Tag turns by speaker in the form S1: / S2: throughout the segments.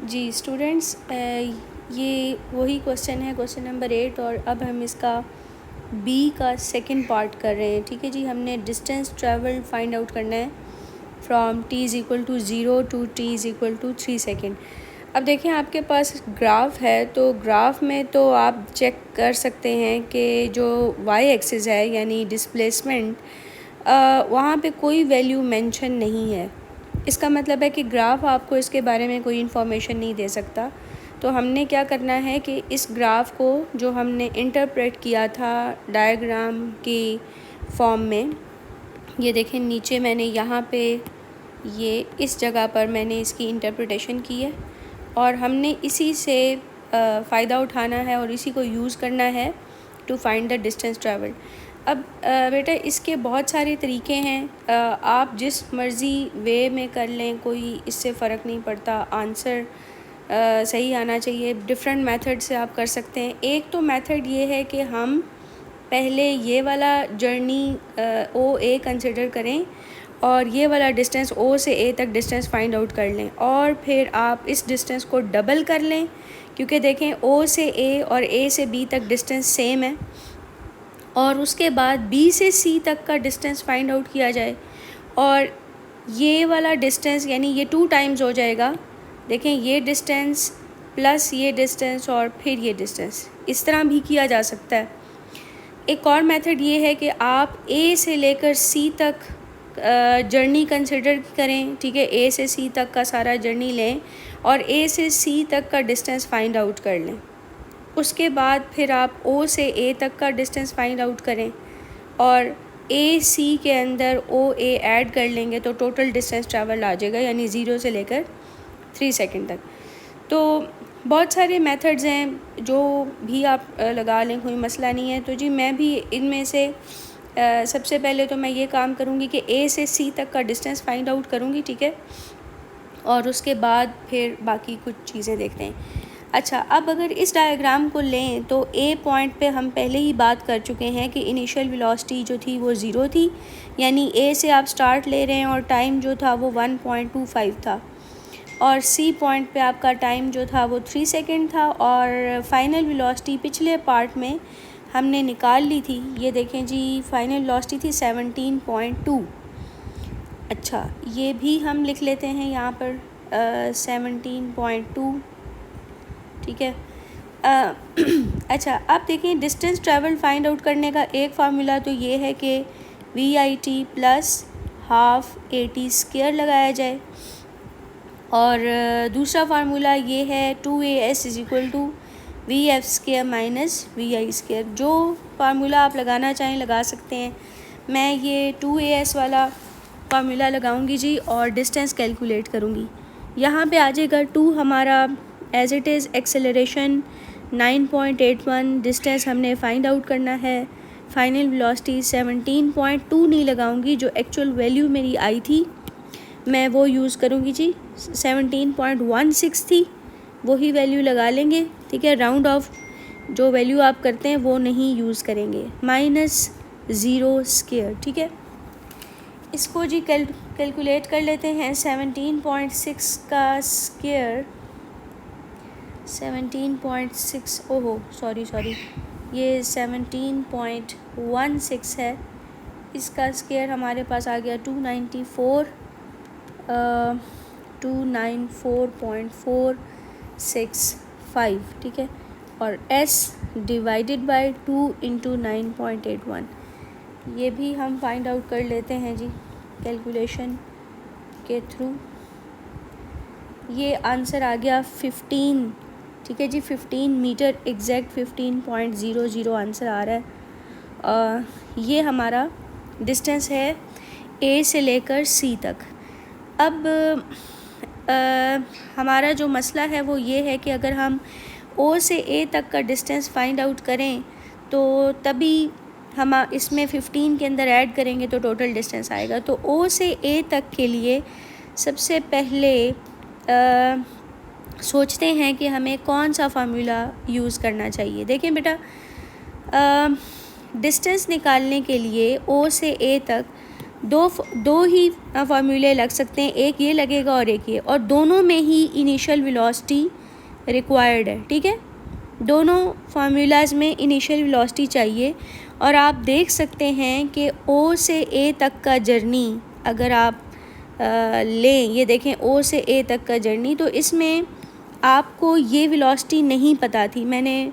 S1: जी students, ये वही question है, क्वेश्चन नंबर 8, और अब हम इसका बी का सेकंड पार्ट कर रहे हैं। ठीक है जी, हमने डिस्टेंस ट्रेवल फाइंड आउट करना है from t is equal to 0 to t is equal to 3 second. अब देखें, आपके पास ग्राफ है, तो ग्राफ में तो आप चेक कर सकते हैं कि जो y एक्सिस है यानी डिस्प्लेसमेंट, वहाँ पे कोई वैल्यू मेंशन नहीं है। इसका मतलब है कि ग्राफ आपको इसके बारे में कोई इन्फॉर्मेशन नहीं दे सकता। तो हमने क्या करना है कि इस ग्राफ को जो हमने इंटरप्रेट किया था डायग्राम की फॉर्म में, ये देखें नीचे मैंने यहाँ पे ये इस जगह पर मैंने इसकी इंटरप्रिटेशन की है, और हमने इसी से फ़ायदा उठाना है और इसी को यूज़ करना है to find the distance travel. अब बेटा, इसके बहुत सारे तरीके हैं, आप जिस मर्ज़ी वे में कर लें, कोई इससे फ़र्क नहीं पड़ता, आंसर सही आना चाहिए। डिफरेंट मेथड से आप कर सकते हैं। एक तो मेथड ये है कि हम पहले ये वाला जर्नी ओ ए कंसिडर करें और ये वाला डिस्टेंस ओ से ए तक डिस्टेंस फाइंड आउट कर लें, और फिर आप इस डिस्टेंस को डबल कर लें, क्योंकि देखें ओ से ए और ए से बी तक डिस्टेंस सेम है, और उसके बाद बी से सी तक का डिस्टेंस फाइंड आउट किया जाए, और ये वाला डिस्टेंस यानी ये 2 टाइम्स हो जाएगा। देखें, ये डिस्टेंस प्लस ये डिस्टेंस और फिर ये डिस्टेंस, इस तरह भी किया जा सकता है। एक और मेथड ये है कि आप ए से लेकर सी तक जर्नी कंसिडर करें। ठीक है, ए से सी तक का सारा जर्नी लें और ए से सी तक का डिस्टेंस फाइंड आउट कर लें। उसके बाद फिर आप ओ से ए तक का डिस्टेंस फाइंड आउट करें और ए सी के अंदर ओ ए ऐड कर लेंगे, तो टोटल डिस्टेंस ट्रैवल आ जाएगा, यानी 0 से लेकर 3 सेकंड तक। तो बहुत सारे मेथड्स हैं, जो भी आप लगा लें, कोई मसला नहीं है। तो जी मैं भी इनमें से सबसे पहले तो मैं ये काम करूँगी कि ए से सी तक का डिस्टेंस फाइंड आउट करूँगी। ठीक है, और उसके बाद फिर बाकी कुछ चीज़ें देखते हैं। अच्छा, अब अगर इस डायग्राम को लें तो ए पॉइंट पे हम पहले ही बात कर चुके हैं कि इनिशियल वेलोसिटी जो थी वो 0 थी, यानी ए से आप स्टार्ट ले रहे हैं और टाइम जो था वो 1.25 था, और सी पॉइंट पे आपका टाइम जो था वो 3 सेकेंड था, और फाइनल वेलोसिटी पिछले पार्ट में हमने निकाल ली थी। ये देखें जी, फाइनल वेलोसिटी थी 17.2। अच्छा, ये भी हम लिख लेते हैं यहाँ पर 17.2। ठीक है। अच्छा, अब देखें, डिस्टेंस ट्रैवल फाइंड आउट करने का एक फार्मूला तो ये है कि VIT प्लस हाफ AT² लगाया जाए, और दूसरा फार्मूला ये है 2AS is equal to VF² minus VI²। जो फार्मूला आप लगाना चाहें लगा सकते हैं। मैं ये 2AS वाला फार्मूला लगाऊंगी जी, और डिस्टेंस कैलकुलेट करूंगी। यहाँ पे आ जाएगा 2 हमारा as it is acceleration 9.81, distance हमने फाइंड आउट करना है। फाइनल वेलोसिटी 17.2 नहीं लगाऊंगी, जो एक्चुअल वैल्यू मेरी आई थी मैं वो यूज़ करूँगी जी। 17.16 थी, वही वैल्यू लगा लेंगे। ठीक है, राउंड ऑफ जो वैल्यू आप करते हैं वो नहीं यूज़ करेंगे, -0²। ठीक है, इसको जी कैलकुलेट कर लेते हैं। 17.6 का स्क्वायर 17.6, ओहो सॉरी ये 17.16 है। इसका स्क्वायर हमारे पास आ गया 294.465। ठीक है, और S डिवाइडेड बाय 2 इंटू 9.81, ये भी हम फाइंड आउट कर लेते हैं जी कैलकुलेशन के थ्रू। ये आंसर आ गया 15। ठीक है जी, 15 मीटर एग्जैक्ट 15.00 आंसर आ रहा है। ये हमारा डिस्टेंस है ए से लेकर सी तक। अब हमारा जो मसला है वो ये है कि अगर हम ओ से ए तक का डिस्टेंस फाइंड आउट करें तो तभी हम इसमें 15 के अंदर ऐड करेंगे तो टोटल डिस्टेंस आएगा। तो ओ से ए तक के लिए सबसे पहले सोचते हैं कि हमें कौन सा फार्मूला यूज़ करना चाहिए। देखें बेटा, डिस्टेंस निकालने के लिए ओ से ए तक दो ही फार्मूले लग सकते हैं, एक ये लगेगा और एक ये, और दोनों में ही इनिशियल वेलोसिटी रिक्वायर्ड है, ठीक है। दोनों फार्मूलाज में इनिशियल वेलोसिटी चाहिए। और आप देख सकते हैं कि ओ से ए तक का जर्नी अगर आप लें, ये देखें ओ से ए तक का जर्नी, तो इसमें आपको ये वेलोसिटी नहीं पता थी। मैंने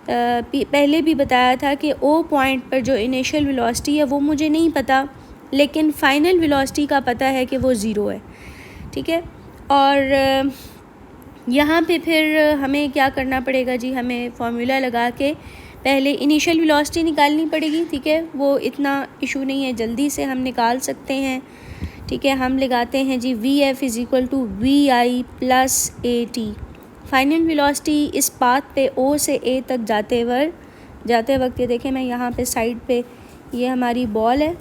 S1: पहले भी बताया था कि ओ पॉइंट पर जो इनिशियल वेलोसिटी है वो मुझे नहीं पता, लेकिन फ़ाइनल वेलोसिटी का पता है कि वो ज़ीरो है, ठीक है। और यहाँ पे फिर हमें क्या करना पड़ेगा जी, हमें फार्मूला लगा के पहले इनिशियल वेलोसिटी निकालनी पड़ेगी, ठीक है। वो इतना इशू नहीं है, जल्दी से हम निकाल सकते हैं, ठीक है। हम लगाते हैं जी VF = VI + AT। Final velocity इस पाथ पे O से A तक जाते वक्त ये देखें, मैं यहाँ पे साइड पे, ये हमारी बॉल है,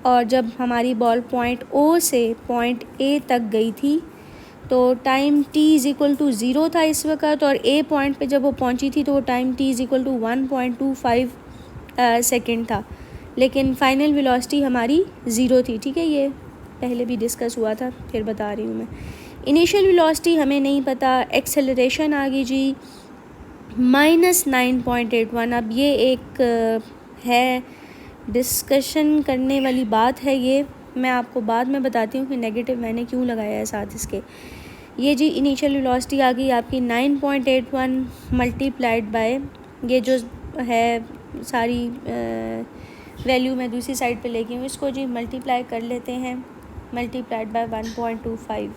S1: और जब हमारी बॉल पॉइंट O से पॉइंट A तक गई थी तो टाइम t = 0 था इस वक्त, और A पॉइंट पे जब वो पहुंची थी तो टाइम t = 1.25 सेकेंड था, लेकिन फ़ाइनल वेलोसिटी हमारी ज़ीरो थी, ठीक है। ये पहले भी डिस्कस हुआ था, फिर बता रही हूँ मैं। इनिशियल वेलोसिटी हमें नहीं पता, एक्सेलरेशन आ गई जी -9.81। अब ये एक है डिस्कशन करने वाली बात है, ये मैं आपको बाद में बताती हूँ कि नेगेटिव मैंने क्यों लगाया है साथ इसके। ये जी इनिशियल वेलोसिटी आ गई आपकी 9.81 मल्टीप्लाइड बाय, ये जो है सारी वैल्यू मैं दूसरी साइड पे लेके हूँ, इसको जी मल्टीप्लाई कर लेते हैं, मल्टीप्लाइड बाय 1.25,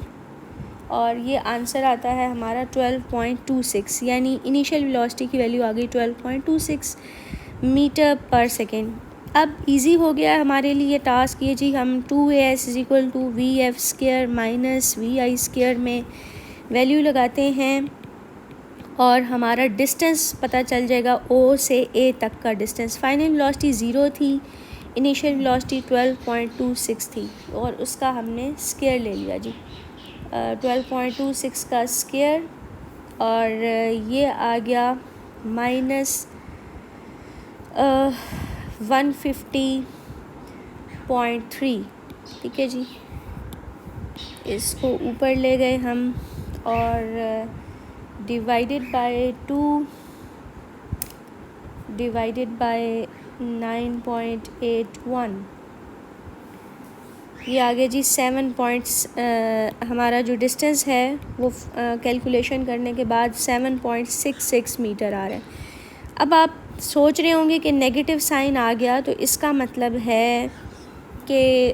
S1: और ये आंसर आता है हमारा 12.26, यानी इनिशियल वेलोसिटी की वैल्यू आ गई 12.26 मीटर पर सेकेंड। अब इजी हो गया हमारे लिए टास्क, ये जी हम 2AS = VF² - VI² में वैल्यू लगाते हैं और हमारा डिस्टेंस पता चल जाएगा O से A तक का डिस्टेंस। फाइनल वेलोसिटी 0 थी, इनिशियल वेलोसिटी 12.26 थी, और उसका हमने स्क्वायर ले लिया जी, 12.26 का स्क्वायर, और ये आ गया -150.3, ठीक है जी। इसको ऊपर ले गए हम और डिवाइडेड बाय 9.81, ये आ गया जी 7 पॉइंट्स। हमारा जो डिस्टेंस है वो कैलकुलेशन करने के बाद 7.66 मीटर आ रहा है। अब आप सोच रहे होंगे कि नेगेटिव साइन आ गया तो इसका मतलब है कि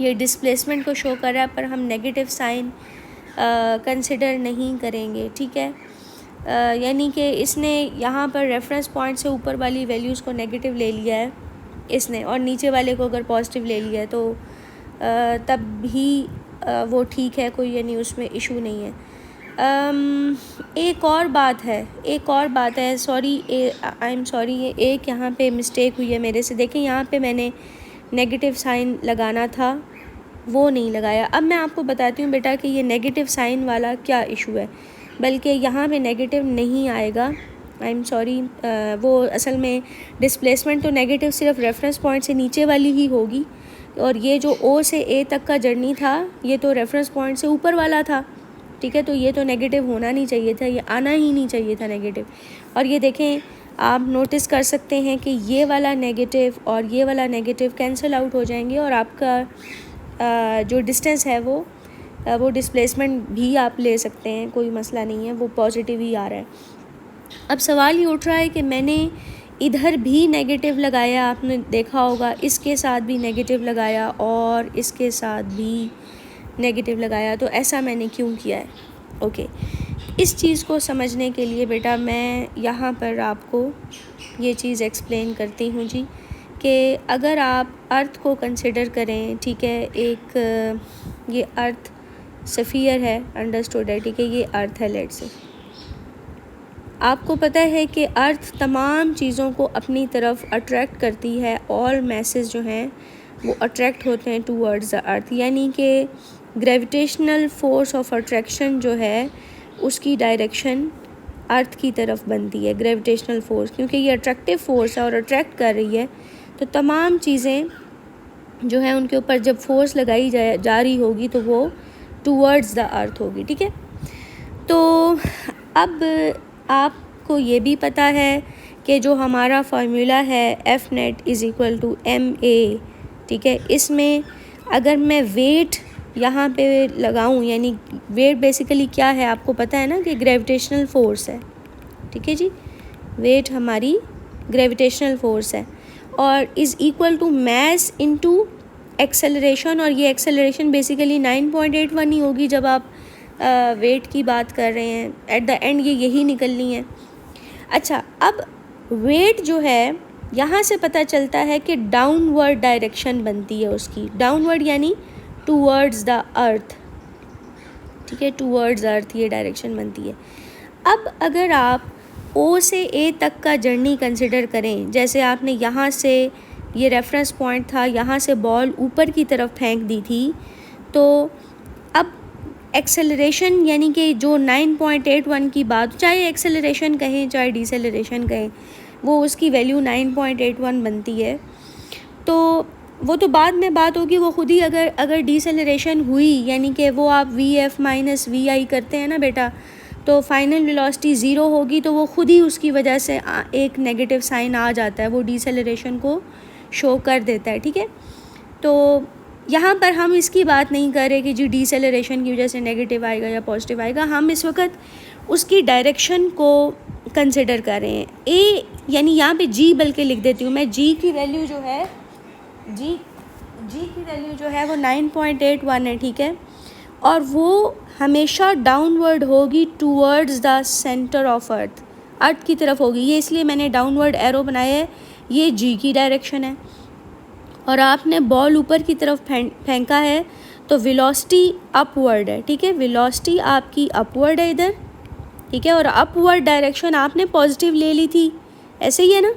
S1: ये डिस्प्लेसमेंट को शो कर रहा है, पर हम नेगेटिव साइन कंसिडर नहीं करेंगे, ठीक है। यानी कि इसने यहाँ पर रेफरेंस पॉइंट से ऊपर वाली वैल्यूज़ को नेगेटिव ले लिया है इसने, और नीचे वाले को अगर पॉजिटिव ले लिया है तो तब भी वो ठीक है, कोई यानी उसमें इशू नहीं है। एक और बात है, सॉरी, आई एम सॉरी, ये एक यहाँ पे मिस्टेक हुई है मेरे से। देखें यहाँ पे मैंने नेगेटिव साइन लगाना था, वो नहीं लगाया। अब मैं आपको बताती हूँ बेटा कि ये नेगेटिव साइन वाला क्या इशू है, बल्कि यहाँ पे नेगेटिव नहीं आएगा, आई एम सॉरी। वो असल में डिस्प्लेसमेंट तो नेगेटिव सिर्फ रेफरेंस पॉइंट से नीचे वाली ही होगी, और ये जो O से A तक का जर्नी था ये तो रेफरेंस पॉइंट से ऊपर वाला था, ठीक है। तो ये तो नेगेटिव होना नहीं चाहिए था, ये आना ही नहीं चाहिए था नेगेटिव। और ये देखें, आप नोटिस कर सकते हैं कि ये वाला नेगेटिव और ये वाला नेगेटिव कैंसिल आउट हो जाएंगे, और आपका जो डिस्टेंस है वो डिस्प्लेसमेंट भी आप ले सकते हैं, कोई मसला नहीं है, वो पॉजिटिव ही आ रहा है। अब सवाल ये उठ रहा है कि मैंने इधर भी नेगेटिव लगाया, आपने देखा होगा, इसके साथ भी नेगेटिव लगाया और इसके साथ भी नेगेटिव लगाया, तो ऐसा मैंने क्यों किया है? ओके, इस चीज़ को समझने के लिए बेटा मैं यहाँ पर आपको ये चीज़ एक्सप्लेन करती हूँ जी, कि अगर आप अर्थ को कंसिडर करें, ठीक है, एक ये अर्थ स्फीयर है, अंडरस्टूड है, ठीक है, ये अर्थ है, लेट्स से। आपको पता है कि अर्थ तमाम चीज़ों को अपनी तरफ अट्रैक्ट करती है, ऑल मैसेज जो हैं वो अट्रैक्ट होते हैं टूवर्ड्स द अर्थ, यानी कि ग्रेविटेशनल फोर्स ऑफ अट्रैक्शन जो है उसकी डायरेक्शन अर्थ की तरफ बनती है, ग्रेविटेशनल फोर्स, क्योंकि ये अट्रैक्टिव फोर्स है और अट्रैक्ट कर रही है, तो तमाम चीज़ें जो है उनके ऊपर जब फोर्स लगाई जा रही होगी तो वो टूवर्ड्स द अर्थ होगी, ठीक है। तो अब आपको ये भी पता है कि जो हमारा फार्मूला है F net is equal to M A, ठीक है। इसमें अगर मैं वेट यहाँ पे लगाऊँ, यानी वेट बेसिकली क्या है आपको पता है ना कि ग्रेविटेशनल फोर्स है, ठीक है जी। वेट हमारी ग्रेविटेशनल फोर्स है और is equal to mass into acceleration, और ये एक्सेलरेशन बेसिकली 9.81 ही होगी जब आप वेट की बात कर रहे हैं। एट द एंड ये यही निकलनी है। अच्छा, अब वेट जो है यहाँ से पता चलता है कि डाउनवर्ड डायरेक्शन बनती है उसकी, डाउनवर्ड यानी टूवर्ड्स द अर्थ, ठीक है, टूवर्ड्स अर्थ ये डायरेक्शन बनती है। अब अगर आप ओ से ए तक का जर्नी कंसिडर करें, जैसे आपने यहाँ से ये रेफरेंस पॉइंट था, यहाँ से बॉल ऊपर की तरफ फेंक दी थी, तो अब एक्सेलरेशन यानी कि जो 9.81 की बात, चाहे एक्सेलरेशन कहें चाहे डिसेलरेशन कहें, वो उसकी वैल्यू 9.81 बनती है। तो वो तो बाद में बात होगी, वो खुद ही अगर डिसेलरेशन हुई यानी कि वो आप वी एफ माइनस वी आई करते हैं ना बेटा, तो फाइनल वेलोसिटी ज़ीरो होगी, तो वो खुद ही उसकी वजह से एक नेगेटिव साइन आ जाता है, वो डिसेलरेशन को शो कर देता है, ठीक है। तो यहाँ पर हम इसकी बात नहीं कर रहे कि जी डिसेलरेशन की वजह से नेगेटिव आएगा या पॉजिटिव आएगा, हम इस वक्त उसकी डायरेक्शन को कंसिडर कर रहे हैं। ए यानी यहाँ पे जी बल्कि लिख देती हूँ मैं, जी की वैल्यू जो है वो 9.81 है, ठीक है, और वो हमेशा डाउनवर्ड होगी towards the centre of earth की तरफ होगी। ये इसलिए मैंने डाउनवर्ड एरो बनाया है, ये जी की डायरेक्शन है। और आपने बॉल ऊपर की तरफ फेंका है तो वेलोसिटी अपवर्ड है, ठीक है, वेलोसिटी आपकी अपवर्ड है इधर, ठीक है, और अपवर्ड डायरेक्शन आपने पॉजिटिव ले ली थी, ऐसे ही है ना,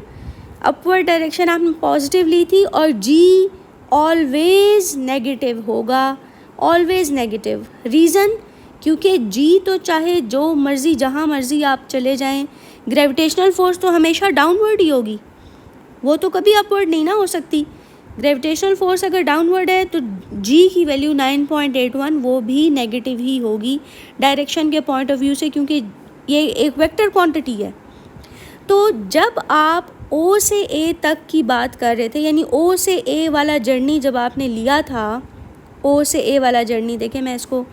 S1: अपवर्ड डायरेक्शन आपने पॉजिटिव ली थी, और जी ऑलवेज नेगेटिव होगा, ऑलवेज नेगेटिव। रीज़न, क्योंकि जी तो चाहे जो मर्ज़ी जहाँ मर्ज़ी आप चले जाएं, ग्रेविटेशनल फोर्स तो हमेशा डाउनवर्ड ही होगी, वो तो कभी अपवर्ड नहीं ना हो सकती। ग्रेविटेशनल फोर्स अगर डाउनवर्ड है तो जी की वैल्यू 9.81 वो भी नेगेटिव ही होगी डायरेक्शन के पॉइंट ऑफ व्यू से, क्योंकि ये एक वेक्टर क्वांटिटी है। तो जब आप ओ से ए तक की बात कर रहे थे, यानी ओ से ए वाला जर्नी जब आपने लिया था, ओ से ए वाला जर्नी, देखें मैं इसको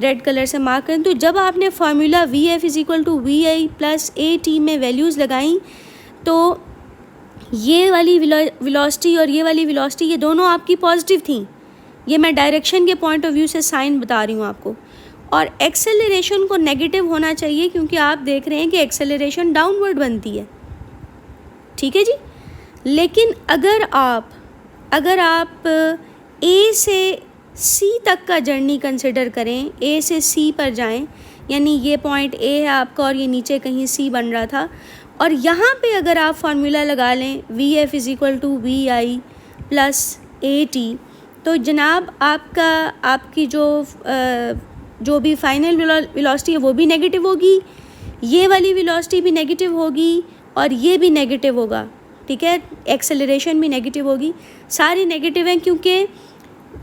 S1: रेड कलर से मार्क करूँ, तो जब आपने formula V F is equal to V I plus A T में वैल्यूज़ लगाई, तो ये वाली वेलोसिटी और ये वाली वेलोसिटी ये दोनों आपकी पॉजिटिव थी। ये मैं डायरेक्शन के पॉइंट ऑफ व्यू से साइन बता रही हूँ आपको। और एक्सेलरेशन को नेगेटिव होना चाहिए, क्योंकि आप देख रहे हैं कि एक्सेलरेशन डाउनवर्ड बनती है, ठीक है जी। लेकिन अगर आप ए से सी तक का जर्नी कंसिडर करें, ए से सी पर जाएं, यानी ये पॉइंट ए है आपका और ये नीचे कहीं सी बन रहा था, और यहाँ पे अगर आप फार्मूला लगा लें V F is equal to V I plus A T, तो जनाब आपकी जो भी फाइनल वेलोसिटी है वो भी नेगेटिव होगी, ये वाली वेलोसिटी भी नेगेटिव होगी और ये भी नेगेटिव होगा, ठीक है, एक्सेलरेशन भी नेगेटिव होगी, सारी नेगेटिव हैं, क्योंकि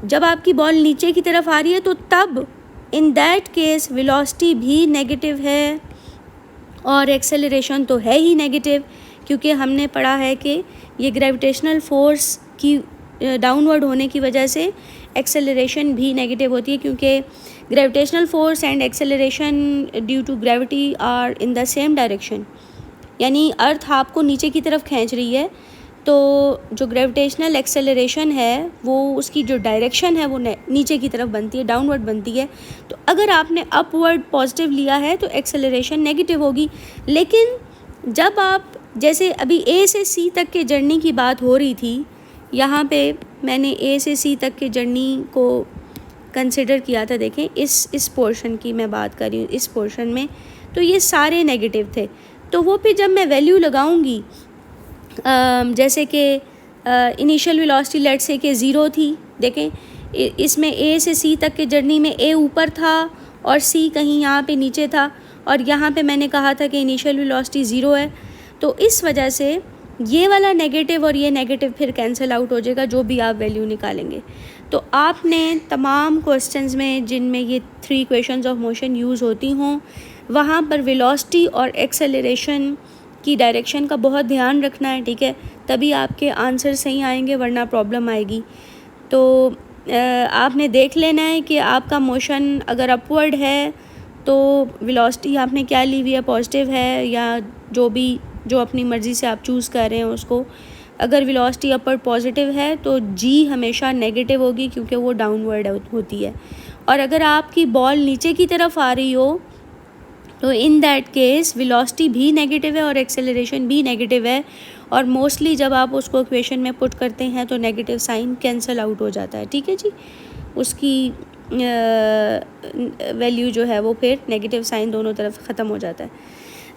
S1: जब आपकी बॉल नीचे की तरफ आ रही है तो तब इन दैट केस वेलोसिटी भी नेगेटिव है और एक्सेलरेशन तो है ही नेगेटिव, क्योंकि हमने पढ़ा है कि ये ग्रेविटेशनल फोर्स की डाउनवर्ड होने की वजह से एक्सेलरेशन भी नेगेटिव होती है, क्योंकि gravitational force and acceleration due to gravity are in the same direction, यानी अर्थ आपको नीचे की तरफ खींच रही है, तो जो ग्रेविटेशनल एक्सेलरेशन है वो उसकी जो डायरेक्शन है वो नीचे की तरफ बनती है, डाउनवर्ड बनती है। तो अगर आपने अपवर्ड पॉजिटिव लिया है तो एक्सेलरेशन नेगेटिव होगी। लेकिन जब आप जैसे अभी ए से सी तक के जर्नी की बात हो रही थी, यहाँ पे मैंने ए से सी तक के जर्नी को कंसिडर किया था, देखें इस पोर्शन की मैं बात कर रही हूँ, इस पोर्शन में तो ये सारे नेगेटिव थे। तो वो फिर जब मैं वैल्यू लगाऊंगी, जैसे कि इनिशियल वेलोसिटी लेट से कि ज़ीरो थी, देखें इसमें ए से सी तक के जर्नी में ए ऊपर था और सी कहीं यहाँ पे नीचे था, और यहाँ पे मैंने कहा था कि इनिशियल वेलोसिटी ज़ीरो है, तो इस वजह से ये वाला नेगेटिव और ये नेगेटिव फिर कैंसिल आउट हो जाएगा जो भी आप वैल्यू निकालेंगे। तो आपने तमाम क्वेश्चंस में जिनमें ये 3 इक्वेशंस ऑफ मोशन यूज़ होती हों वहाँ पर वेलोसिटी और एक्सेलरेशन की डायरेक्शन का बहुत ध्यान रखना है, ठीक है, तभी आपके आंसर सही आएंगे, वरना प्रॉब्लम आएगी। तो आपने देख लेना है कि आपका मोशन अगर अपवर्ड है तो वेलोसिटी आपने क्या ली हुई है, पॉजिटिव है या जो अपनी मर्ज़ी से आप चूज़ कर रहे हैं उसको। अगर वेलोसिटी अपवर्ड पॉजिटिव है तो जी हमेशा नेगेटिव होगी क्योंकि वो डाउनवर्ड होती है। और अगर आपकी बॉल नीचे की तरफ आ रही हो तो इन दैट केस वेलोसिटी भी नेगेटिव है और एक्सेलरेशन भी नेगेटिव है, और मोस्टली जब आप उसको इक्वेशन में पुट करते हैं तो नेगेटिव साइन कैंसिल आउट हो जाता है, ठीक है जी। उसकी वैल्यू जो है वो फिर नेगेटिव साइन दोनों तरफ ख़त्म हो जाता है।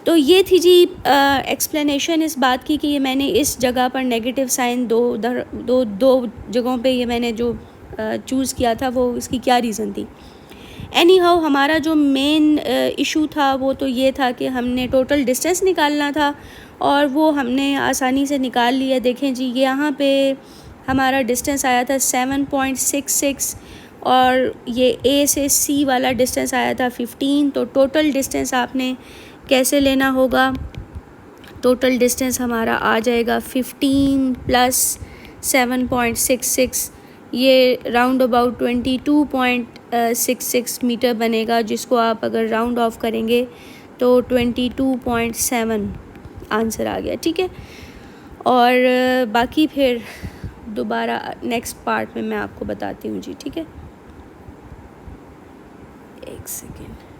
S1: तो ये थी जी एक्सप्लेनेशन इस बात की कि ये मैंने इस जगह पर नेगेटिव साइन दो जगहों पे ये मैंने जो चूज़ किया था वो इसकी क्या रीज़न थी। एनी हाउ हमारा जो मेन इशू था वो तो ये था कि हमने टोटल डिस्टेंस निकालना था और वो हमने आसानी से निकाल लिया। देखें जी यहाँ पे हमारा डिस्टेंस आया था 7.66 और ये ए से सी वाला डिस्टेंस आया था 15। तो टोटल डिस्टेंस आपने कैसे लेना होगा, टोटल डिस्टेंस हमारा आ जाएगा 15 प्लस 7.66, ये राउंड अबाउट 22.66 मीटर बनेगा, जिसको आप अगर राउंड ऑफ करेंगे तो 22.7 आंसर आ गया, ठीक है। और बाकी फिर दोबारा नेक्स्ट पार्ट में मैं आपको बताती हूँ जी, ठीक है। एक सेकेंड।